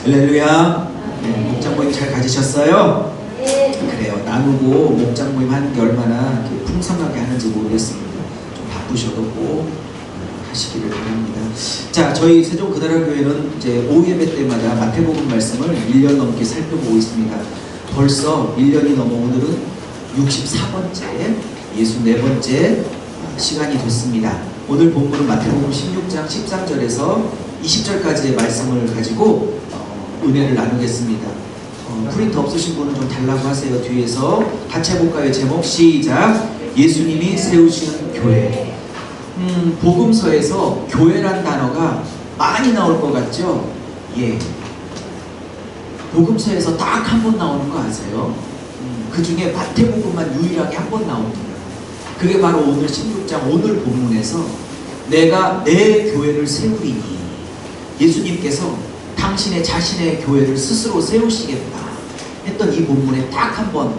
할렐루야. 네, 목장 모임 잘 가지셨어요? 그래요. 나누고 목장 모임 하는 게 얼마나 풍성하게 하는지 모르겠습니다. 좀 바쁘셔도 꼭 하시기를 바랍니다. 자, 저희 세종 그다라교회는 이제 오예배 때마다 마태복음 말씀을 1년 넘게 살펴보고 있습니다. 벌써 1년이 넘어 오늘은 64번째, 64번째 시간이 됐습니다. 오늘 본문은 마태복음 16장 13절에서 20절까지의 말씀을 가지고 은혜를 나누겠습니다. 프린트 없으신 분은 좀 달라고 하세요. 뒤에서 같이 해볼까요? 제목 시작. 예수님이 세우시는 교회. 복음서에서 교회란 단어가 많이 나올 것 같죠? 예. 복음서에서 딱 한 번 나오는 거 아세요? 그 중에 마태복음만 유일하게 한 번 나옵니다. 그게 바로 오늘 16장 오늘 본문에서 내가 내 교회를 세우리니, 예수님께서 당신의 자신의 교회를 스스로 세우시겠다 했던 이 본문에 딱 한 번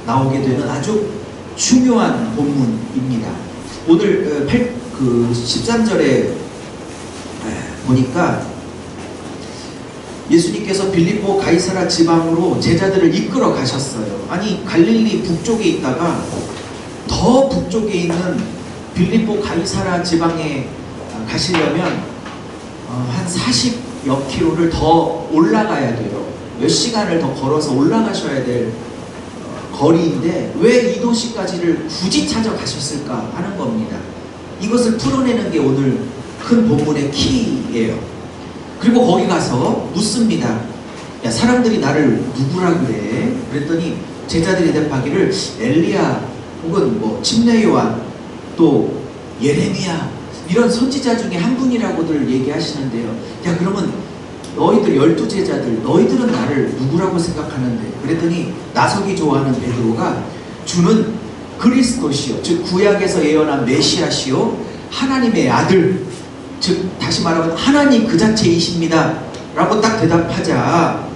나오게 되는 아주 중요한 본문입니다. 오늘 13절에 보니까 예수님께서 빌립보 가이사라 지방으로 제자들을 이끌어 가셨어요. 아니, 갈릴리 북쪽에 있다가 더 북쪽에 있는 빌립보 가이사라 지방에 가시려면 한 40여 킬로를 더 올라가야 돼요. 몇 시간을 더 걸어서 올라가셔야 될 거리인데 왜 이 도시까지를 굳이 찾아가셨을까 하는 겁니다. 이것을 풀어내는 게 오늘 큰 본문의 키예요. 그리고 거기 가서 묻습니다. 야, 사람들이 나를 누구라 그래? 그랬더니 제자들이 대답하기를 엘리야 혹은 뭐 침례 요한 또 예레미야 이런 선지자 중에 한 분이라고들 얘기하시는데요. 야, 그러면 너희들 12제자들 너희들은 나를 누구라고 생각하는데? 그랬더니 나서기 좋아하는 베드로가 주는 그리스도시요, 즉 구약에서 예언한 메시아시요 하나님의 아들, 즉 다시 말하면 하나님 그 자체이십니다 라고 딱 대답하자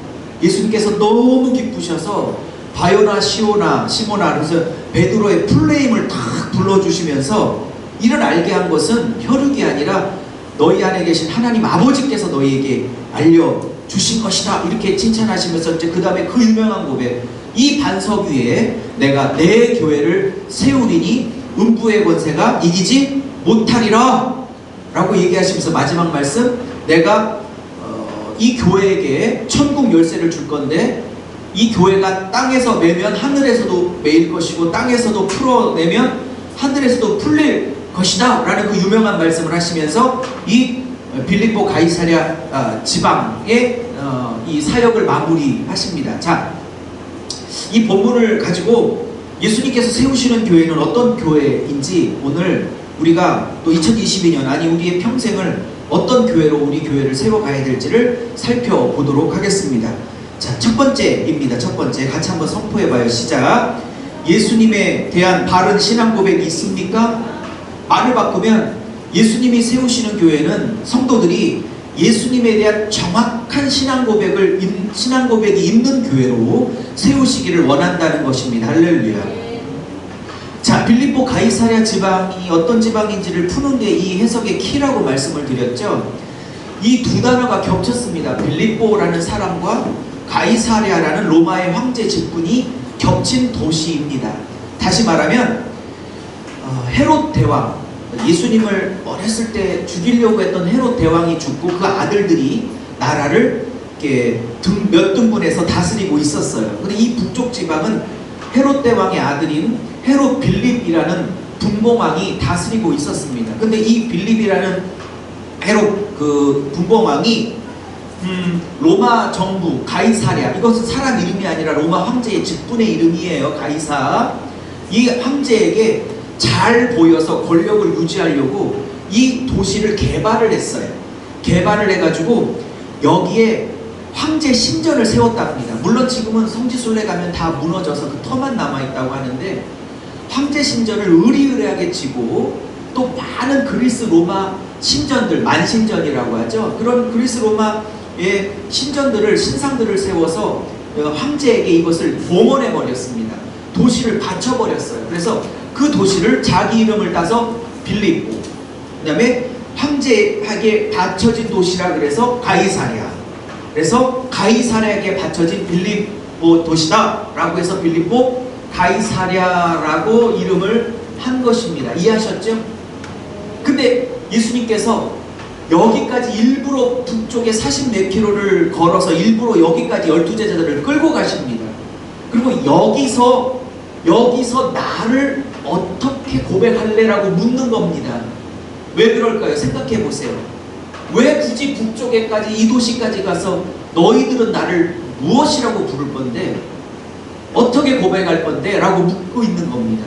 예수님께서 너무 기쁘셔서 바요나 시모나 그래서 베드로의 풀네임을 딱 불러주시면서 이를 알게 한 것은 혈육이 아니라 너희 안에 계신 하나님 아버지께서 너희에게 알려주신 것이다 이렇게 칭찬하시면서 이제 그 다음에 그 유명한 고백, 이 반석 위에 내가 내 교회를 세우리니 음부의 권세가 이기지 못하리라 라고 얘기하시면서 마지막 말씀, 내가 이 교회에게 천국 열쇠를 줄 건데 이 교회가 땅에서 매면 하늘에서도 매일 것이고 땅에서도 풀어내면 하늘에서도 풀릴 것이다 라는 그 유명한 말씀을 하시면서 이 빌립보 가이사랴 지방의 이 사역을 마무리하십니다. 자, 이 본문을 가지고 예수님께서 세우시는 교회는 어떤 교회인지 오늘 우리가 또 2022년 아니 우리의 평생을 어떤 교회로 우리 교회를 세워가야 될지를 살펴보도록 하겠습니다. 자, 첫 번째입니다. 첫 번째 같이 한번 선포해봐요. 시작. 예수님에 대한 바른 신앙 고백이 있습니까? 말을 바꾸면 예수님이 세우시는 교회는 성도들이 예수님에 대한 정확한 신앙 고백이 있는 교회로 세우시기를 원한다는 것입니다. 할렐루야. 자, 빌립보 가이사랴 지방이 어떤 지방인지를 푸는 게 이 해석의 키라고 말씀을 드렸죠. 이 두 단어가 겹쳤습니다. 빌립보라는 사람과 가이사랴라는 로마의 황제 직분이 겹친 도시입니다. 다시 말하면 헤롯 대왕, 예수님을 어렸을 때 죽이려고 했던 헤롯 대왕이 죽고 그 아들들이 나라를 이렇게 몇 등분해서 다스리고 있었어요. 근데 이 북쪽 지방은 헤롯 대왕의 아들인 헤롯 빌립이라는 분봉왕이 다스리고 있었습니다. 근데 이 빌립이라는 헤롯 그 분봉왕이 로마 정부 가이사랴, 이것은 사람 이름이 아니라 로마 황제의 직분의 이름이에요. 가이사. 이 황제에게 잘 보여서 권력을 유지하려고 이 도시를 개발을 했어요. 개발을 해가지고 여기에 황제 신전을 세웠답니다. 물론 지금은 성지순례 가면 다 무너져서 그 터만 남아있다고 하는데 황제 신전을 의리의리하게 지고 또 많은 그리스 로마 신전들, 만신전이라고 하죠. 그런 그리스 로마의 신전들을, 신상들을 세워서 황제에게 이것을 봉헌해버렸습니다. 도시를 바쳐버렸어요. 그래서 그 도시를 자기 이름을 따서 빌립보, 그 다음에 황제에게 바쳐진 도시라 그래서 가이사랴, 그래서 가이사랴에게 바쳐진 빌립보 도시다 라고 해서 빌립보 가이사랴라고 이름을 한 것입니다. 이해하셨죠? 근데 예수님께서 여기까지 일부러 북쪽에 40몇 킬로를 걸어서 일부러 여기까지 12제자들을 끌고 가십니다. 그리고 여기서 나를 어떻게 고백할래라고 묻는 겁니다. 왜 그럴까요? 생각해 보세요. 왜 굳이 북쪽에까지 이 도시까지 가서 너희들은 나를 무엇이라고 부를 건데, 어떻게 고백할 건데? 라고 묻고 있는 겁니다.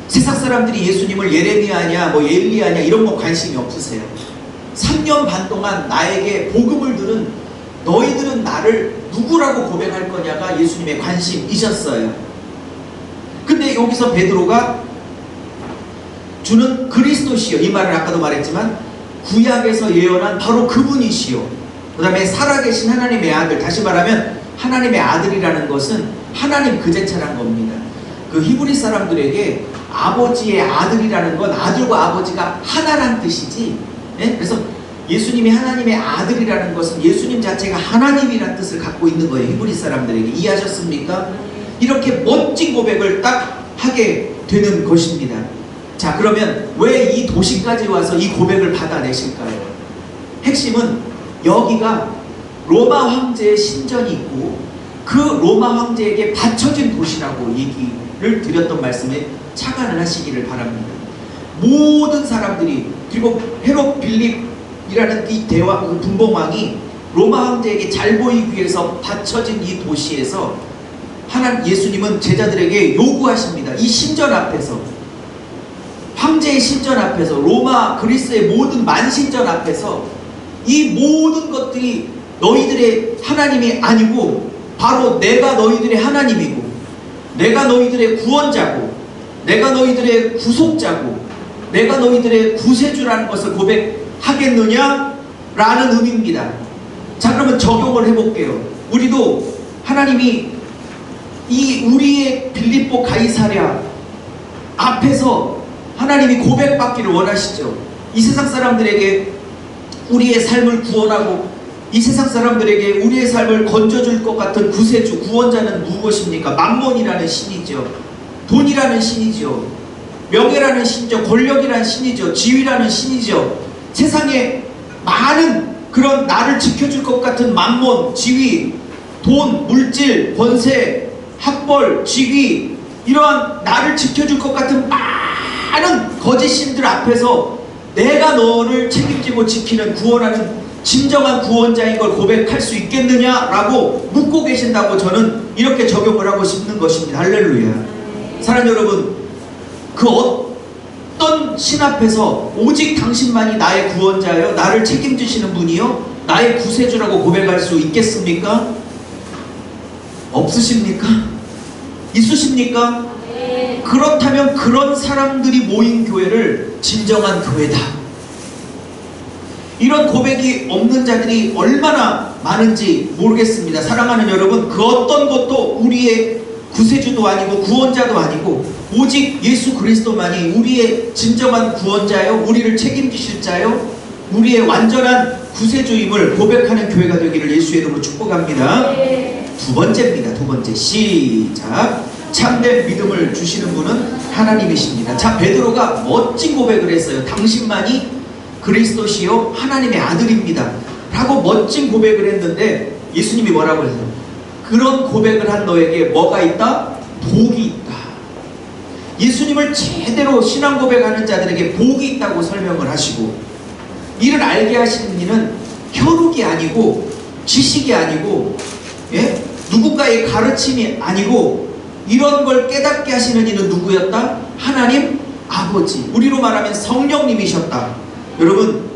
세상 사람들이 예수님을 예레미야냐 뭐 엘리야냐 이런 거 관심이 없으세요. 3년 반 동안 나에게 복음을 들은 너희들은 나를 누구라고 고백할 거냐가 예수님의 관심이셨어요. 근데 여기서 베드로가 주는 그리스도시요, 이 말을 아까도 말했지만 구약에서 예언한 바로 그분이시요, 그 다음에 살아계신 하나님의 아들, 다시 말하면 하나님의 아들이라는 것은 하나님 그 자체란 겁니다. 그 히브리 사람들에게 아버지의 아들이라는 건 아들과 아버지가 하나란 뜻이지, 그래서 예수님이 하나님의 아들이라는 것은 예수님 자체가 하나님이라는 뜻을 갖고 있는 거예요. 히브리 사람들에게. 이해하셨습니까? 이렇게 멋진 고백을 딱 하게 되는 것입니다. 자, 그러면 왜 이 도시까지 와서 이 고백을 받아내실까요? 핵심은 여기가 로마 황제의 신전이 있고 그 로마 황제에게 바쳐진 도시라고 얘기를 드렸던 말씀에 착안을 하시기를 바랍니다. 모든 사람들이, 그리고 헤롯 빌립이라는 이 분봉왕이 로마 황제에게 잘 보이기 위해서 바쳐진 이 도시에서 예수님은 제자들에게 요구하십니다. 이 신전 앞에서, 황제의 신전 앞에서, 로마 그리스의 모든 만신전 앞에서 이 모든 것들이 너희들의 하나님이 아니고 바로 내가 너희들의 하나님이고 내가 너희들의 구원자고 내가 너희들의 구속자고 내가 너희들의 구세주라는 것을 고백하겠느냐? 라는 의미입니다. 자, 그러면 적용을 해볼게요. 우리도 하나님이 우리의 빌립보 가이사랴 앞에서 하나님이 고백받기를 원하시죠. 이 세상 사람들에게 우리의 삶을 구원하고 이 세상 사람들에게 우리의 삶을 건져줄 것 같은 구세주, 구원자는 무엇입니까? 만몬이라는 신이죠. 돈이라는 신이죠. 명예라는 신이죠. 권력이라는 신이죠. 지위라는 신이죠. 세상에 많은 그런 나를 지켜줄 것 같은 만몬, 지위, 돈, 물질, 권세, 학벌, 직위, 이러한 나를 지켜줄 것 같은 많은 거짓 신들 앞에서 내가 너를 책임지고 지키는, 구원하는 진정한 구원자인 걸 고백할 수 있겠느냐라고 묻고 계신다고 저는 이렇게 적용을 하고 싶는 것입니다. 할렐루야. 사랑하는 여러분, 그 어떤 신 앞에서 오직 당신만이 나의 구원자요, 나를 책임지시는 분이요, 나의 구세주라고 고백할 수 있겠습니까? 없으십니까? 있으십니까? 네. 그렇다면 그런 사람들이 모인 교회를 진정한 교회다, 이런 고백이 없는 자들이 얼마나 많은지 모르겠습니다. 사랑하는 여러분, 그 어떤 것도 우리의 구세주도 아니고 구원자도 아니고 오직 예수 그리스도만이 우리의 진정한 구원자요, 우리를 책임지실 자요, 우리의 완전한 구세주임을 고백하는 교회가 되기를 예수의 이름으로 축복합니다. 두 번째입니다. 두 번째, 시작. 참된 믿음을 주시는 분은 하나님이십니다. 자, 베드로가 멋진 고백을 했어요. 당신만이 그리스도시요 하나님의 아들입니다 라고 멋진 고백을 했는데 예수님이 뭐라고 했어요? 그런 고백을 한 너에게 뭐가 있다? 복이 있다. 예수님을 제대로 신앙 고백하는 자들에게 복이 있다고 설명을 하시고, 이를 알게 하시는 이는 혈육이 아니고 지식이 아니고 누군가의 가르침이 아니고 이런 걸 깨닫게 하시는 이는 누구였다? 하나님 아버지, 우리로 말하면 성령님이셨다. 여러분,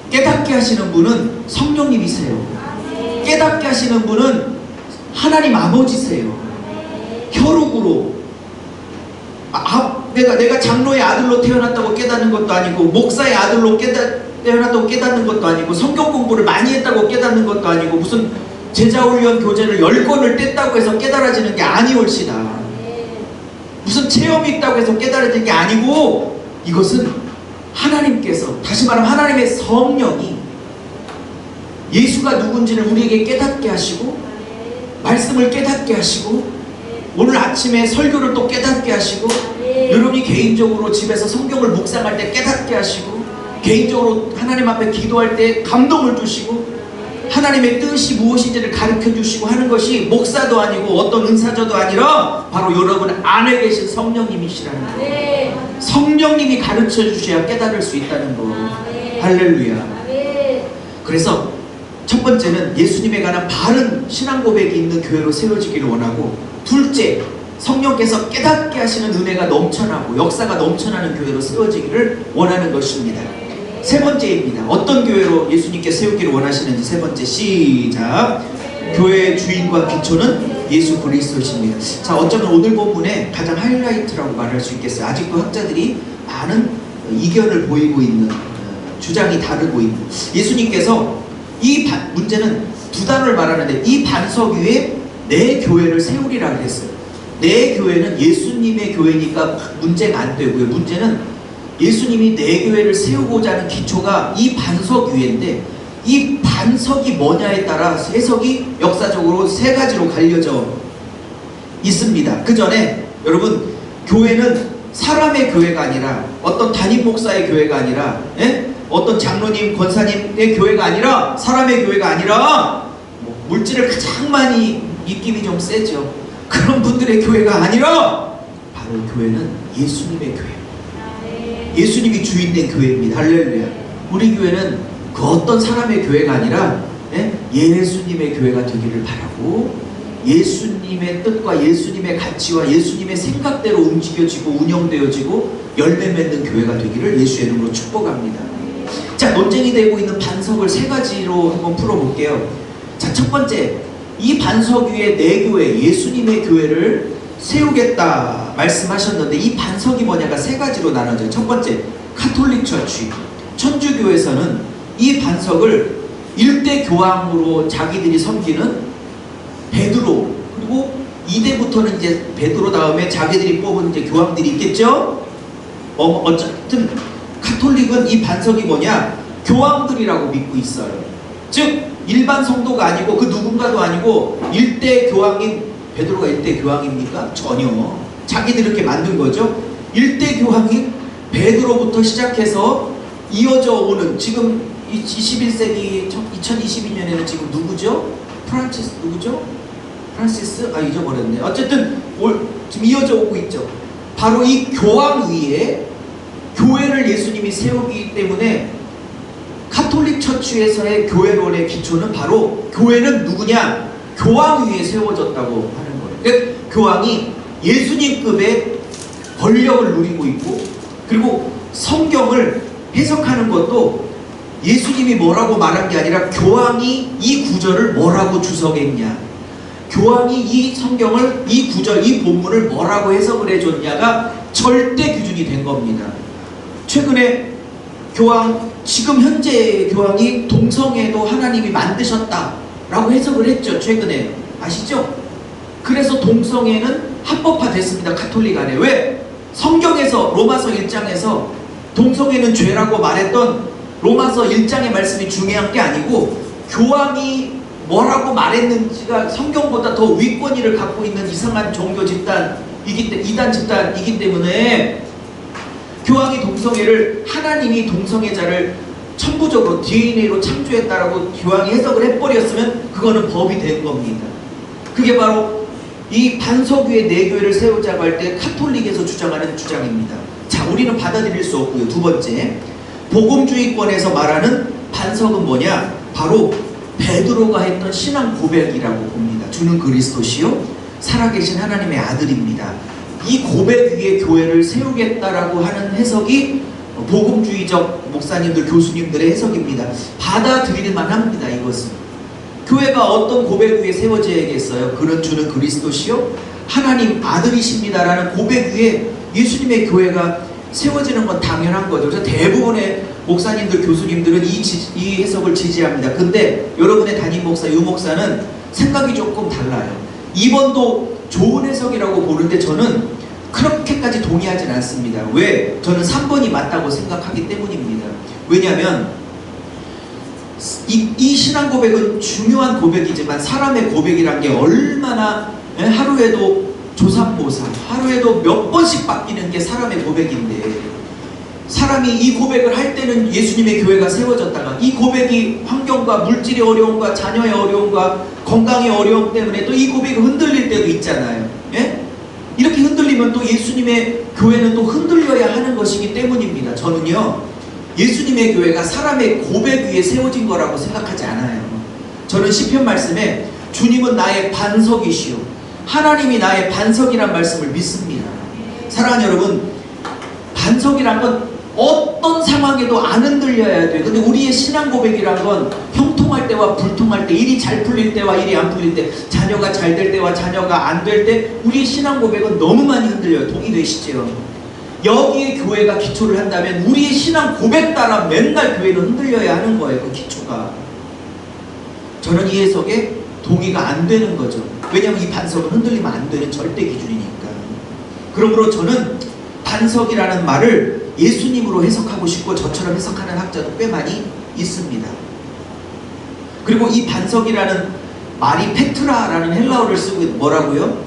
깨닫게 하시는 분은 성령님이세요. 깨닫게 하시는 분은 하나님 아버지세요. 혈육으로 내가 장로의 아들로 태어났다고 깨닫는 것도 아니고 목사의 아들로 태어났다고 깨닫는 것도 아니고 성경 공부를 많이 했다고 깨닫는 것도 아니고 무슨 제자훈련 교재를 10권을 뗐다고 해서 깨달아지는 게 아니올시다. 무슨 체험이 있다고 해서 깨달아지는 게 아니고 이것은 하나님께서, 다시 말하면 하나님의 성령이 예수가 누군지를 우리에게 깨닫게 하시고, 말씀을 깨닫게 하시고, 오늘 아침에 설교를 또 깨닫게 하시고, 여러분이 개인적으로 집에서 성경을 묵상할 때 깨닫게 하시고, 개인적으로 하나님 앞에 기도할 때 감동을 주시고, 하나님의 뜻이 무엇인지를 가르쳐 주시고 하는 것이 목사도 아니고 어떤 은사자도 아니라 바로 여러분 안에 계신 성령님이시라는 거예요. 성령님이 가르쳐 주셔야 깨달을 수 있다는 거. 할렐루야. 그래서 첫 번째는 예수님에 관한 바른 신앙 고백이 있는 교회로 세워지기를 원하고, 둘째, 성령께서 깨닫게 하시는 은혜가 넘쳐나고 역사가 넘쳐나는 교회로 세워지기를 원하는 것입니다. 세 번째입니다. 어떤 교회로 예수님께 세우기를 원하시는지. 세 번째, 시작. 교회의 주인과 기초는 예수 그리스도십니다. 자, 어쩌면 오늘 본문의 가장 하이라이트라고 말할 수 있겠어요. 아직도 학자들이 많은 이견을 보이고 있는, 주장이 다르고 있는, 예수님께서 이 문제는 두 단어를 말하는데, 이 반석 위에 내 교회를 세우리라 그랬어요. 내 교회는 예수님의 교회니까 문제가 안 되고요. 문제는 예수님이 내 교회를 세우고자 하는 기초가 이 반석 위인데, 이 반석이 뭐냐에 따라 해석이 역사적으로 세 가지로 갈려져 있습니다. 그 전에 여러분, 교회는 사람의 교회가 아니라, 어떤 담임 목사의 교회가 아니라, 어떤 장로님, 권사님의 교회가 아니라, 사람의 교회가 아니라, 물질을 가장 많이 입김이 좀 세죠. 그런 분들의 교회가 아니라 바로 교회는 예수님의 교회, 예수님이 주인된 교회입니다. 할렐루야. 우리 교회는 그 어떤 사람의 교회가 아니라 예수님의 교회가 되기를 바라고, 예수님의 뜻과 예수님의 가치와 예수님의 생각대로 움직여지고 운영되어지고 열매 맺는 교회가 되기를 예수의 이름으로 축복합니다. 자, 논쟁이 되고 있는 반석을 세 가지로 한번 풀어볼게요. 자, 첫 번째, 이 반석 위에 내 교회, 예수님의 교회를 세우겠다 말씀하셨는데, 이 반석이 뭐냐가 세 가지로 나눠져요. 첫 번째, 카톨릭 처치. 천주교에서는 이 반석을 일대 교황으로 자기들이 섬기는 베드로, 그리고 2대부터는 이제 베드로 다음에 자기들이 뽑은 이제 교황들이 있겠죠? 어쨌든 카톨릭은 이 반석이 뭐냐? 교황들이라고 믿고 있어요. 즉 일반 성도가 아니고 그 누군가도 아니고 일대 교황인 베드로가 일대 교황입니까? 전혀. 자기들이 이렇게 만든 거죠. 일대 교황인 베드로부터 시작해서 이어져 오는, 지금 21세기 2022년에는 지금 누구죠? 프란시스? 잊어버렸네. 어쨌든 지금 이어져 오고 있죠. 바로 이 교황 위에 교회를 예수님이 세우기 때문에 카톨릭 처치에서의 교회론의 기초는 바로, 교회는 누구냐? 교황 위에 세워졌다고 하는 거예요. 그러니까 교황이 예수님급의 권력을 누리고 있고, 그리고 성경을 해석하는 것도 예수님이 뭐라고 말한 게 아니라 교황이 이 구절을 뭐라고 주석했냐, 교황이 이 성경을, 이 구절, 이 본문을 뭐라고 해석을 해줬냐가 절대 기준이 된 겁니다. 최근에 지금 현재 교황이 동성애도 하나님이 만드셨다라고 해석을 했죠. 최근에 아시죠? 그래서 동성애는 합법화됐습니다. 카톨릭 안에. 왜? 성경에서 로마서 1장에서 동성애는 죄라고 말했던 로마서 1장의 말씀이 중요한 게 아니고, 교황이 뭐라고 말했는지가 성경보다 더 위권위를 갖고 있는 이상한 종교 이단 집단이기 때문에, 교황이 동성애를, 하나님이 동성애자를 천부적으로 DNA로 창조했다라고 교황이 해석을 해버렸으면 그거는 법이 된 겁니다. 그게 바로 이 반석 위에 내 교회를 세우자고 할 때 카톨릭에서 주장하는 주장입니다. 자, 우리는 받아들일 수 없고요. 두 번째, 복음주의권에서 말하는 반석은 뭐냐? 바로 베드로가 했던 신앙 고백이라고 봅니다. 주는 그리스도시요 살아계신 하나님의 아들입니다. 이 고백 위에 교회를 세우겠다라고 하는 해석이 복음주의적 목사님들, 교수님들의 해석입니다. 받아들일 만합니다. 이것은 교회가 어떤 고백 위에 세워져야겠어요? 그는 주는 그리스도시요 하나님 아들이십니다라는 고백 위에 예수님의 교회가 세워지는 건 당연한 거죠. 그래서 대부분의 목사님들, 교수님들은 이 해석을 지지합니다. 근데 여러분의 담임 목사, 유목사는 생각이 조금 달라요. 2번도 좋은 해석이라고 보는데 저는 그렇게까지 동의하진 않습니다. 왜? 저는 3번이 맞다고 생각하기 때문입니다. 왜냐하면 이 신앙 고백은 중요한 고백이지만 사람의 고백이란 게 얼마나 하루에도 조삼모사, 하루에도 몇 번씩 바뀌는 게 사람의 고백인데, 사람이 이 고백을 할 때는 예수님의 교회가 세워졌다가 이 고백이 환경과 물질의 어려움과 자녀의 어려움과 건강의 어려움 때문에 또 이 고백이 흔들릴 때도 있잖아요. 예? 이렇게 흔들리면 또 예수님의 교회는 또 흔들려야 하는 것이기 때문입니다. 저는요, 예수님의 교회가 사람의 고백 위에 세워진 거라고 생각하지 않아요. 저는 시편 말씀에 주님은 나의 반석이시오, 하나님이 나의 반석이란 말씀을 믿습니다. 사랑하는 여러분, 반석이란 건 어떤 상황에도 안 흔들려야 돼요. 근데 우리의 신앙 고백이란 건 형통할 때와 불통할 때, 일이 잘 풀릴 때와 일이 안 풀릴 때, 자녀가 잘 될 때와 자녀가 안 될 때 우리의 신앙 고백은 너무 많이 흔들려요. 동의되시죠? 여기에 교회가 기초를 한다면 우리의 신앙 고백 따라 맨날 교회는 흔들려야 하는 거예요. 그 기초가. 저는 이 해석에 동의가 안 되는 거죠. 왜냐하면 이 반석은 흔들리면 안 되는 절대 기준이니까. 그러므로 저는 반석이라는 말을 예수님으로 해석하고 싶고 저처럼 해석하는 학자도 꽤 많이 있습니다. 그리고 이 반석이라는 말이 페트라라는 헬라어를 쓰고 뭐라고요?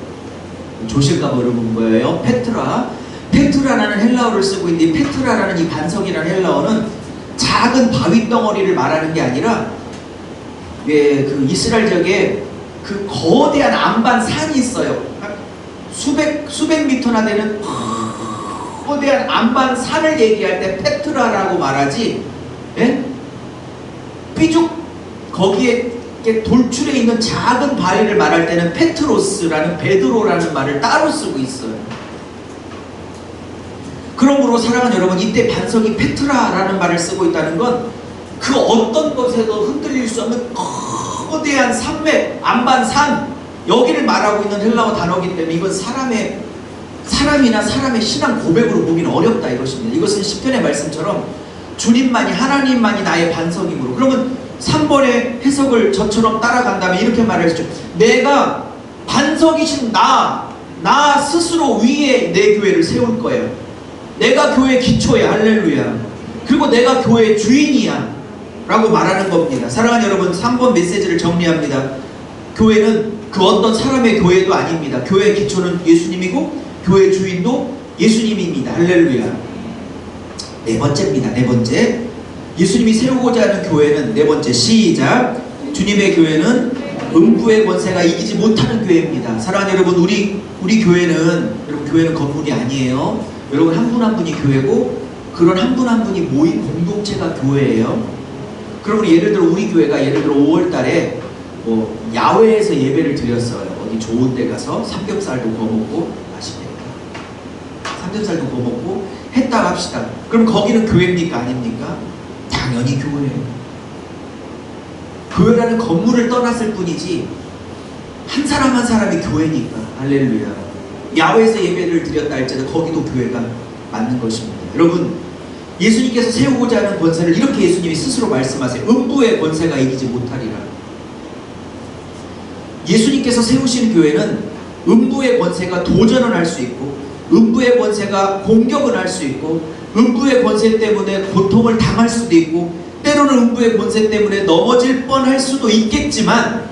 조실까 모르는 거예요. 페트라라는 헬라어를 쓰고 있는데, 페트라라는 이 반석이라는 헬라어는 작은 바위 덩어리를 말하는 게 아니라, 그 이스라엘 지역에 그 거대한 안반 산이 있어요. 수백 미터나 되는 거대한 안반 산을 얘기할 때 페트라라고 말하지, 예? 삐죽 거기에 돌출해 있는 작은 바위를 말할 때는 페트로스라는, 베드로라는 말을 따로 쓰고 있어요. 그러므로 사랑하는 여러분, 이때 반석이 페트라라는 말을 쓰고 있다는 건 그 어떤 것에도 흔들릴 수 없는 거대한 산맥, 안반산, 여기를 말하고 있는 헬라어 단어이기 때문에 이건 사람이나 사람의 신앙 고백으로 보기는 어렵다 이것입니다. 이것은 시편의 말씀처럼 주님만이, 하나님만이 나의 반석이므로. 그러면 3번의 해석을 저처럼 따라간다면 이렇게 말하시죠. 내가 반석이신 나 스스로 위에 내 교회를 세울 거예요. 내가 교회 기초야. 할렐루야. 그리고 내가 교회 주인이야 라고 말하는 겁니다. 사랑하는 여러분, 3번 메시지를 정리합니다. 교회는 그 어떤 사람의 교회도 아닙니다. 교회의 기초는 예수님이고 교회 주인도 예수님입니다. 할렐루야. 네 번째입니다. 네 번째, 예수님이 세우고자 하는 교회는, 네 번째, 시작. 주님의 교회는 음부의 권세가 이기지 못하는 교회입니다. 사랑하는 여러분, 우리 교회는, 여러분, 교회는 건물이 아니에요. 여러분, 한 분 한 분이 교회고, 그런 한 분 한 분이 모인 공동체가 교회예요. 그러면 예를 들어 우리 교회가 5월 달에 뭐 야외에서 예배를 드렸어요. 어디 좋은 데 가서 삼겹살도 구워 먹고, 맛있겠다, 삼겹살도 구워 먹고 했다 합시다. 그럼 거기는 교회입니까? 아닙니까? 당연히 교회예요. 교회라는 건물을 떠났을 뿐이지 한 사람 한 사람이 교회니까. 할렐루야. 야외에서 예배를 드렸다 할지라도 거기도 교회가 맞는 것입니다. 여러분, 예수님께서 세우고자 하는 권세를 이렇게 예수님이 스스로 말씀하세요. 음부의 권세가 이기지 못하리라. 예수님께서 세우신 교회는 음부의 권세가 도전을 할 수 있고, 음부의 권세가 공격을 할 수 있고, 음부의 권세 때문에 고통을 당할 수도 있고, 때로는 음부의 권세 때문에 넘어질 뻔할 수도 있겠지만,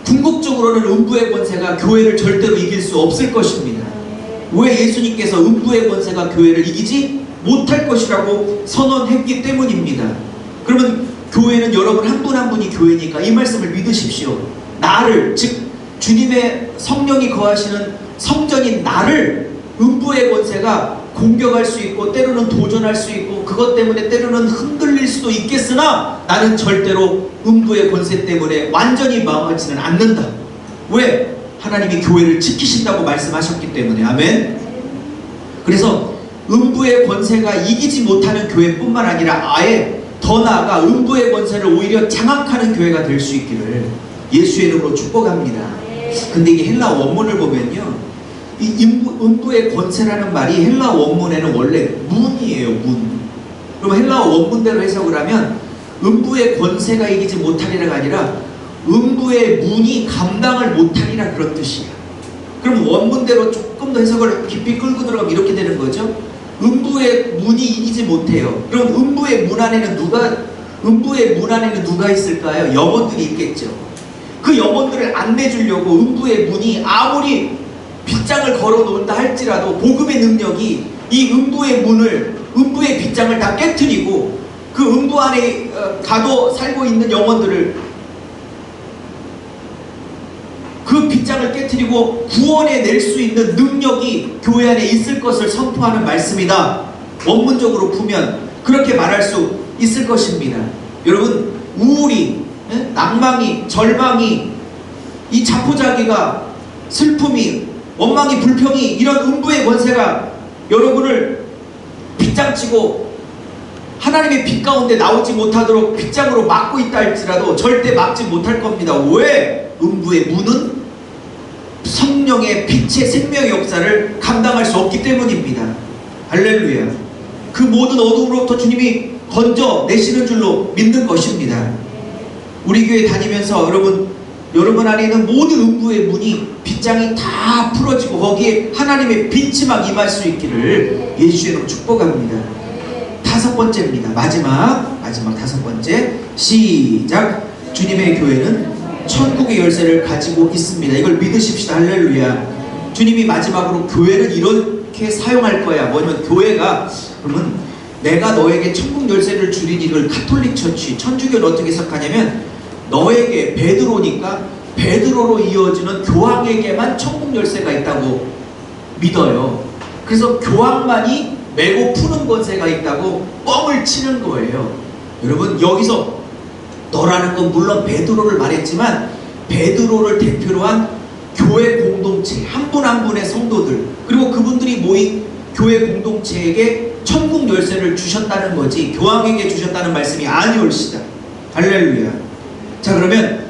궁극적으로는 음부의 권세가 교회를 절대로 이길 수 없을 것입니다. 왜? 예수님께서 음부의 권세가 교회를 이기지 못할 것이라고 선언했기 때문입니다. 그러면 교회는 여러분 한 분 한 분이 교회니까 이 말씀을 믿으십시오. 나를, 즉 주님의 성령이 거하시는 성전인 나를 음부의 권세가 공격할 수 있고, 때로는 도전할 수 있고, 그것 때문에 때로는 흔들릴 수도 있겠으나 나는 절대로 음부의 권세 때문에 완전히 망하지는 않는다. 왜? 하나님이 교회를 지키신다고 말씀하셨기 때문에. 아멘. 그래서 음부의 권세가 이기지 못하는 교회뿐만 아니라 아예 더 나아가 음부의 권세를 오히려 장악하는 교회가 될 수 있기를 예수의 이름으로 축복합니다. 근데 이게 헬라 원문을 보면요, 이 음부의 권세라는 말이 헬라 원문에는 원래 문이에요. 문. 그럼 헬라 원문대로 해석을 하면 음부의 권세가 이기지 못하리라가 아니라 음부의 문이 감당을 못하리라, 그런 뜻이야. 그럼 원문대로 조금 더 해석을 깊이 끌고 들어가면 이렇게 되는 거죠. 음부의 문이 이기지 못해요. 그럼 음부의 문 안에는 누가, 음부의 문 안에는 누가 있을까요? 영혼들이 있겠죠. 그 영혼들을 안 내주려고 음부의 문이 아무리 빗장을 걸어 놓는다 할지라도 복음의 능력이 이 음부의 문을, 음부의 빗장을 다 깨트리고 그 음부 안에 가도 살고 있는 영혼들을, 그 빗장을 깨트리고 구원해 낼 수 있는 능력이 교회 안에 있을 것을 선포하는 말씀이다. 원문적으로 보면 그렇게 말할 수 있을 것입니다. 여러분, 우울이, 낭망이, 절망이, 이 자포자기가, 슬픔이, 원망이, 불평이, 이런 음부의 권세가 여러분을 빗장치고 하나님의 빛 가운데 나오지 못하도록 빗장으로 막고 있다 할지라도 절대 막지 못할 겁니다. 왜? 음부의 문은 성령의 빛의 생명의 역사를 감당할 수 없기 때문입니다. 할렐루야. 그 모든 어둠으로부터 주님이 건져내시는 줄로 믿는 것입니다. 우리 교회 다니면서 여러분 안에 있는 모든 음부의 문이, 빗장이 다 풀어지고 거기에 하나님의 빛이 막 임할 수 있기를 예수의 이름으로 축복합니다. 다섯 번째입니다. 마지막 다섯 번째. 시작. 주님의 교회는 천국의 열쇠를 가지고 있습니다. 이걸 믿으십시다. 할렐루야. 주님이 마지막으로 교회는 이렇게 사용할 거야. 뭐냐면 교회가, 그러면 내가 너에게 천국 열쇠를 주리니, 이걸 가톨릭 처치, 천주교는 어떻게 해석하냐면 너에게, 베드로니까 베드로로 이어지는 교황에게만 천국 열쇠가 있다고 믿어요. 그래서 교황만이 메고 푸는 권세가 있다고 뻥을 치는 거예요. 여러분, 여기서 너라는 건 물론 베드로를 말했지만 베드로를 대표로 한 교회 공동체, 한 분 한 분의 성도들, 그리고 그분들이 모인 교회 공동체에게 천국 열쇠를 주셨다는 거지 교황에게 주셨다는 말씀이 아니올시다. 할렐루야. 자, 그러면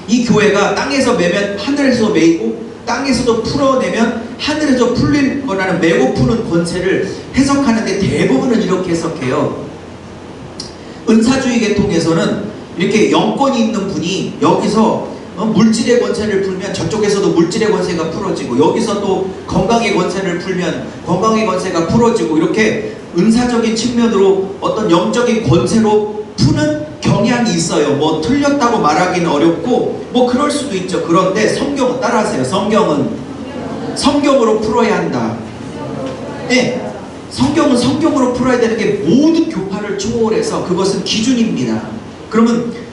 이 교회가 땅에서 매면 하늘에서 매이고 땅에서도 풀어내면 하늘에서 풀릴 거라는 메고 푸는 권세를 해석하는데 대부분은 이렇게 해석해요. 은사주의 계통에서는 이렇게 영권이 있는 분이 여기서 물질의 권세를 풀면 저쪽에서도 물질의 권세가 풀어지고, 여기서 또 건강의 권세를 풀면 건강의 권세가 풀어지고, 이렇게 은사적인 측면으로 어떤 영적인 권세로 푸는 경향이 있어요. 뭐 틀렸다고 말하기는 어렵고 뭐 그럴 수도 있죠. 그런데 성경은, 따라하세요. 성경은 성경으로 풀어야 한다. 네, 성경은 성경으로 풀어야 되는 게 모든 교파를 초월해서 그것은 기준입니다. 그러면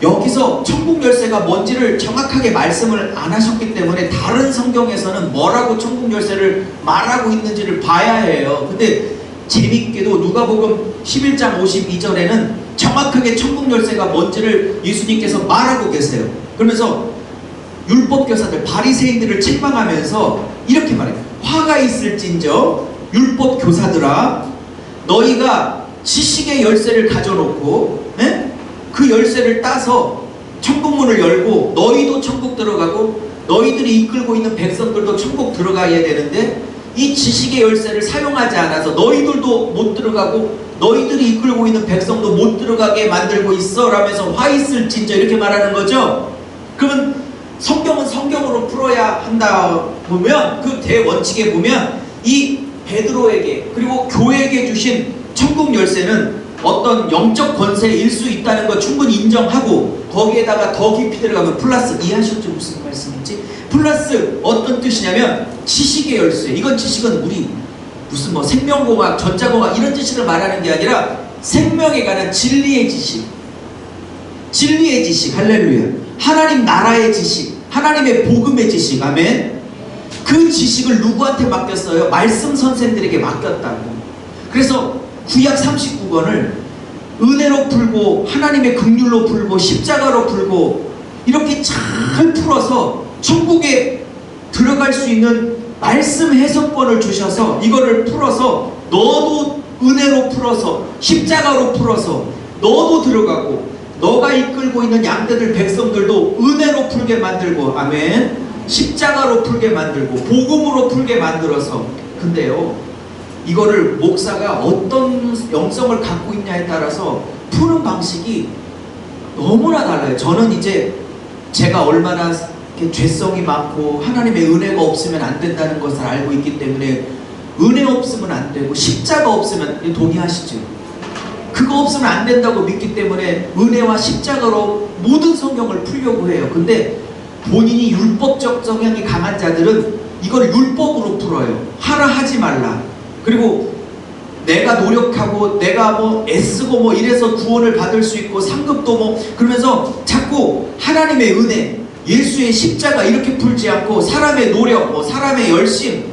여기서 천국 열쇠가 뭔지를 정확하게 말씀을 안 하셨기 때문에 다른 성경에서는 뭐라고 천국 열쇠를 말하고 있는지를 봐야 해요. 근데 재밌게도 누가복음 11장 52절에는 정확하게 천국 열쇠가 뭔지를 예수님께서 말하고 계세요. 그러면서 율법교사들, 바리새인들을 책망하면서 이렇게 말해요. 화가 있을진저 율법교사들아, 너희가 지식의 열쇠를 가져놓고 그 열쇠를 따서 천국문을 열고 너희도 천국 들어가고 너희들이 이끌고 있는 백성들도 천국 들어가야 되는데 이 지식의 열쇠를 사용하지 않아서 너희들도 못 들어가고 너희들이 이끌고 있는 백성도 못 들어가게 만들고 있어 라면서 화 있을진저 이렇게 말하는 거죠. 그러면 성경은 성경으로 풀어야 한다 보면, 그 대원칙에 보면 이 베드로에게 그리고 교회에게 주신 천국 열쇠는 어떤 영적 권세일 수 있다는 거 충분히 인정하고, 거기에다가 더 깊이 들어가면 플러스, 이해하셨죠? 무슨 말씀인지? 플러스 어떤 뜻이냐면 지식의 열쇠. 이건 지식은 우리 무슨 뭐 생명공학, 전자공학 이런 지식을 말하는 게 아니라 생명에 관한 진리의 지식, 진리의 지식. 할렐루야. 하나님 나라의 지식, 하나님의 복음의 지식. 아멘. 그 지식을 누구한테 맡겼어요? 말씀 선생들에게 맡겼다고. 그래서 구약 39권을 은혜로 풀고 하나님의 긍휼로 풀고 십자가로 풀고 이렇게 잘 풀어서 천국에 들어갈 수 있는 말씀 해석권을 주셔서 이거를 풀어서 너도 은혜로 풀어서 십자가로 풀어서 너도 들어가고, 너가 이끌고 있는 양떼들 백성들도 은혜로 풀게 만들고, 아멘, 십자가로 풀게 만들고 복음으로 풀게 만들어서. 근데요, 이거를 목사가 어떤 영성을 갖고 있냐에 따라서 푸는 방식이 너무나 달라요. 저는 이제 제가 얼마나 죄성이 많고 하나님의 은혜가 없으면 안 된다는 것을 알고 있기 때문에 은혜 없으면 안 되고 십자가 없으면, 동의하시죠? 그거 없으면 안 된다고 믿기 때문에 은혜와 십자가로 모든 성경을 풀려고 해요. 근데 본인이 율법적 성향이 강한 자들은 이걸 율법으로 풀어요. 하라 하지 말라. 그리고 내가 노력하고 내가 뭐 애쓰고 뭐 이래서 구원을 받을 수 있고 상급도 뭐 그러면서 자꾸 하나님의 은혜, 예수의 십자가 이렇게 풀지 않고 사람의 노력, 뭐 사람의 열심,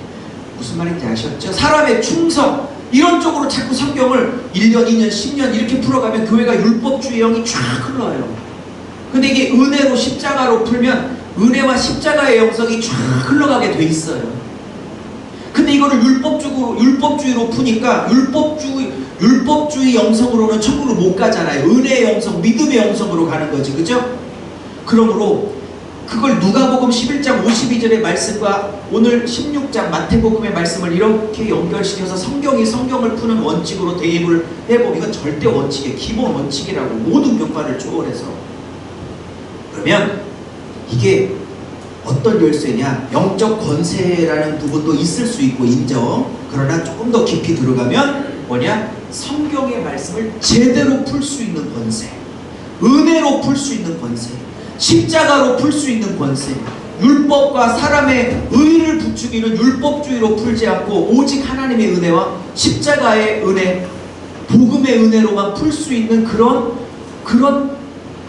무슨 말인지 아셨죠? 사람의 충성 이런 쪽으로 자꾸 성경을 1년, 2년, 10년 이렇게 풀어가면 교회가 율법주의 영이 쫙 흘러요. 근데 이게 은혜로 십자가로 풀면 은혜와 십자가의 영성이 쫙 흘러가게 돼 있어요. 근데 이거를 율법주의로 푸니까 율법주의 영성으로는 천국을 못 가잖아요. 은혜의 영성, 믿음의 영성으로 가는 거지, 그죠? 그러므로 그걸 누가복음 11장 52절의 말씀과 오늘 16장 마태복음의 말씀을 이렇게 연결시켜서 성경을 푸는 원칙으로 대입을 해보면 이건 절대 원칙이에요. 기본 원칙이라고, 모든 교파를 초월해서. 그러면 이게 어떤 열쇠냐? 영적 권세라는 부분도 있을 수 있고 인정. 그러나 조금 더 깊이 들어가면 뭐냐? 성경의 말씀을 제대로 풀 수 있는 권세, 은혜로 풀 수 있는 권세, 십자가로 풀 수 있는 권세, 율법과 사람의 의를 부추기는 율법주의로 풀지 않고 오직 하나님의 은혜와 십자가의 은혜, 복음의 은혜로만 풀 수 있는 그런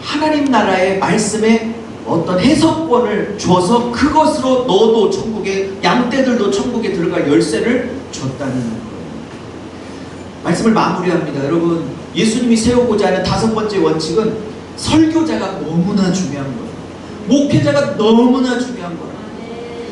하나님 나라의 말씀에 어떤 해석권을 줘서 그것으로 너도 천국에, 양떼들도 천국에 들어갈 열쇠를 줬다는 거예요. 말씀을 마무리합니다. 여러분, 예수님이 세우고자 하는 5번째 원칙은 설교자가 너무나 중요한 거예요. 목회자가 너무나 중요한 거예요.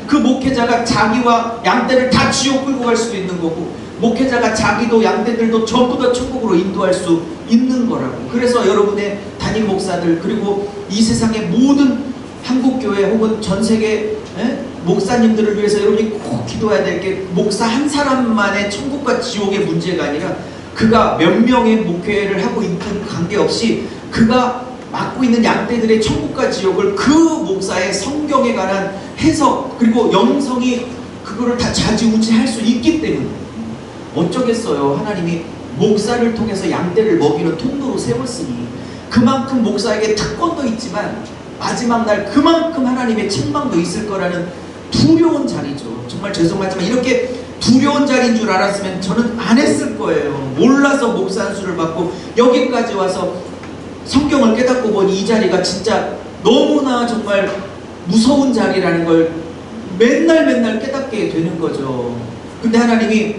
그 목회자가 자기와 양떼를 다 지옥 끌고 갈 수도 있는 거고, 목회자가 자기도 양떼들도 전부 다 천국으로 인도할 수 있는 거라고. 그래서 여러분의 담임 목사들, 그리고 이 세상의 모든 한국교회 혹은 전세계 목사님들을 위해서 여러분이 꼭 기도해야 될 게, 목사 한 사람만의 천국과 지옥의 문제가 아니라 그가 몇 명의 목회를 하고 있든 관계없이 그가 맡고 있는 양떼들의 천국과 지옥을 그 목사의 성경에 관한 해석 그리고 영성이 그거를 다 좌지우지할 수 있기 때문에. 어쩌겠어요. 하나님이 목사를 통해서 양떼를 먹이는 통로로 세웠으니 그만큼 목사에게 특권도 있지만 마지막 날 그만큼 하나님의 책망도 있을 거라는 두려운 자리죠. 정말 죄송하지만 이렇게 두려운 자리인 줄 알았으면 저는 안 했을 거예요. 몰라서 목사 안수를 받고 여기까지 와서 성경을 깨닫고 보니 이 자리가 진짜 너무나 정말 무서운 자리라는 걸 맨날 깨닫게 되는 거죠. 근데 하나님이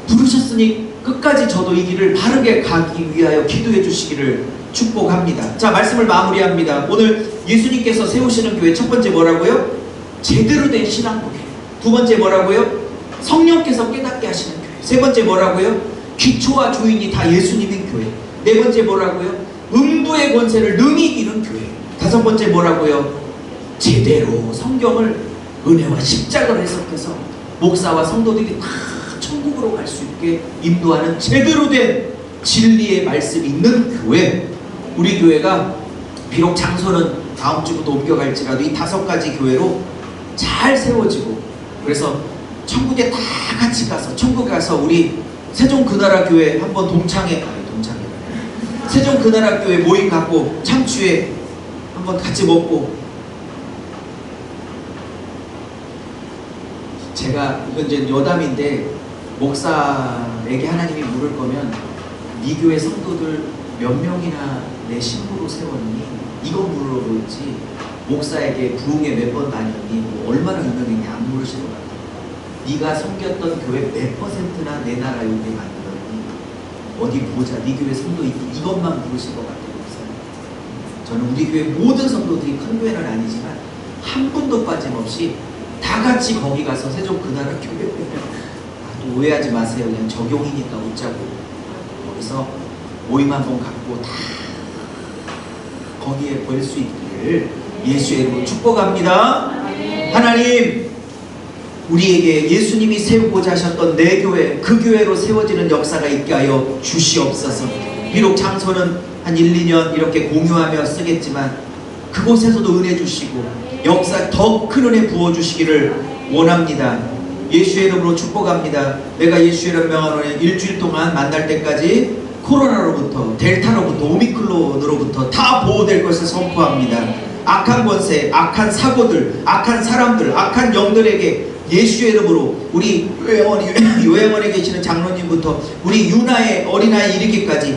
부르셨으니 끝까지 저도 이 길을 바르게 가기 위하여 기도해 주시기를 축복합니다. 자, 말씀을 마무리합니다. 오늘 예수님께서 세우시는 교회 첫 번째 뭐라고요? 제대로 된 신앙고개. 두 번째 뭐라고요? 성령께서 깨닫게 하시는 교회. 세 번째 뭐라고요? 기초와 주인이 다 예수님인 교회. 네 번째 뭐라고요? 음부의 권세를 능히 이기는 교회. 다섯 번째 뭐라고요? 제대로 성경을 은혜와 십자가를 해석해서 목사와 성도들이 다 천국으로 갈 수 있게 인도하는 제대로 된 진리의 말씀이 있는 교회. 우리 교회가 비록 장소는 다음 주부터 옮겨갈지라도 이 5가지 교회로 잘 세워지고, 그래서 천국에 다 같이 가서, 천국에 가서 우리 세종 그나라 교회 한번 세종 그나라 교회 모임 갖고 참치회 한번 같이 먹고. 제가 이건 이제 여담인데, 목사에게 하나님이 물을 거면 네 교회 성도들 몇 명이나 내 신부로 세웠니? 이거 물어보지 목사에게 부흥회 몇 번 다녔니? 뭐 얼마나 유명했니? 안 물으실 것 같아요. 네가 섬겼던 교회 몇 %나 내 나라 요게 만들었니? 어디 보자. 네 교회 성도 있니? 이것만 물으실 것 같아요. 목사님. 저는 우리 교회 모든 성도들이 큰 교회는 아니지만 한 분도 빠짐없이 다 같이 거기 가서 세종 그나라 교회 또 오해하지 마세요. 그냥 적용이니까 웃자고 거기서 모임 한번 갖고 다 거기에 볼 수 있기를 예수의 이름으로 축복합니다. 하나님, 우리에게 예수님이 세우고자 하셨던 내 교회, 그 교회로 세워지는 역사가 있게 하여 주시옵소서. 비록 장소는 한 1, 2년 이렇게 공유하며 쓰겠지만 그곳에서도 은혜 주시고 역사 더 큰 은혜 부어주시기를 원합니다. 예수의 이름으로 축복합니다. 내가 예수의 이름 명하노니 일주일 동안 만날 때까지 코로나로부터, 델타로부터, 오미클론으로부터 다 보호될 것을 선포합니다. 악한 권세, 악한 사고들, 악한 사람들, 악한 영들에게 예수의 이름으로 우리 요양원에 계시는 장로님부터 우리 유나의 어린아이 이르기까지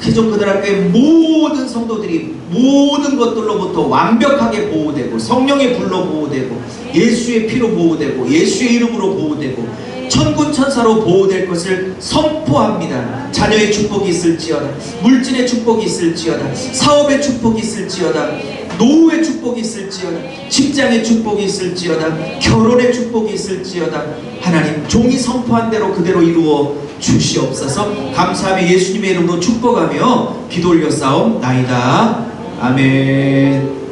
개종고등학교의 모든 성도들이 모든 것들로부터 완벽하게 보호되고 성령의 불로 보호되고 예수의 피로 보호되고 예수의 이름으로 보호되고 천군 천사로 보호될 것을 선포합니다. 자녀의 축복이 있을지어다, 물질의 축복이 있을지어다, 사업의 축복이 있을지어다, 노후의 축복이 있을지어다, 직장의 축복이 있을지어다, 결혼의 축복이 있을지어다. 하나님 종이 선포한 대로 그대로 이루어 주시옵소서. 감사하며 예수님의 이름으로 축복하며 기도 올려 싸움나이다. 아멘.